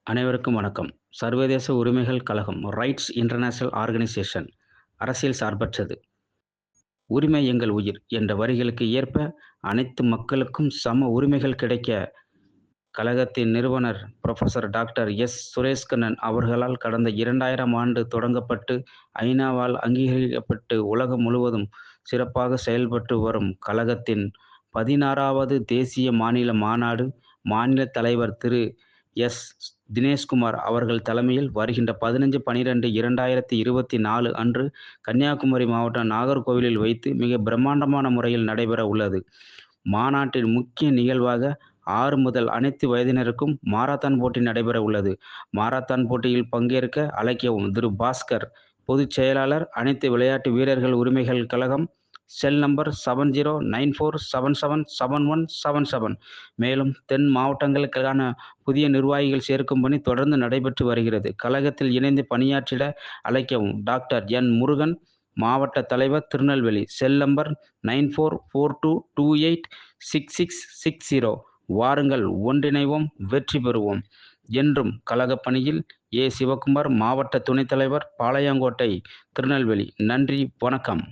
அனைவருக்கும் வணக்கம். சர்வதேச உரிமைகள் கழகம் ரைட்ஸ் இன்டர்நேஷனல் ஆர்கனைசேஷன் அரசியல் சார்பற்றது. "உரிமை எங்கள் உயிர்" என்ற வரிகளுக்கு ஏற்ப அனைத்து மக்களுக்கும் சம உரிமைகள் கிடைக்க கழகத்தின் நிறுவனர் புரொஃபசர் டாக்டர் எஸ். சுரேஷ்கண்ணன் அவர்களால் கடந்த 2000ஆம் ஆண்டு தொடங்கப்பட்டு ஐ.நா.வால் அங்கீகரிக்கப்பட்டு உலகம் முழுவதும் சிறப்பாக செயல்பட்டு வரும் கழகத்தின் 16வது தேசிய மாநில மாநாடு மாநில தலைவர் திரு. எஸ். தினேஷ்குமார் அவர்கள் தலைமையில் வருகின்ற 15/12/2024 அன்று கன்னியாகுமரி மாவட்டம் நாகர்கோவிலில் வைத்து மிக பிரம்மாண்டமான முறையில் நடைபெற உள்ளது. மாநாட்டின் முக்கிய நிகழ்வாக 6 முதல் அனைத்து வயதினருக்கும் மாரத்தான் போட்டி நடைபெற உள்ளது. மாரத்தான் போட்டியில் பங்கேற்க அழைக்கவும். திரு. பாஸ்கர், பொதுச் செயலாளர், அனைத்து விளையாட்டு வீரர்கள் உரிமைகள் கழகம், செல் நம்பர் 7094777777. மேலும் தென் மாவட்டங்களுக்கான புதிய நிர்வாகிகள் சேர்க்கும் பணி தொடர்ந்து நடைபெற்று வருகிறது. கழகத்தில் இணைந்து பணியாற்றிட அழைக்கவும். டாக்டர் என். முருகன், மாவட்ட தலைவர், திருநெல்வேலி. Cell number 9442286660. வாருங்கள், ஒன்றிணைவோம், வெற்றி பெறுவோம். என்றும் கழகப் பணியில் ஏ. சிவக்குமார், மாவட்ட துணைத் தலைவர், பாளையங்கோட்டை, திருநெல்வேலி. நன்றி, வணக்கம்.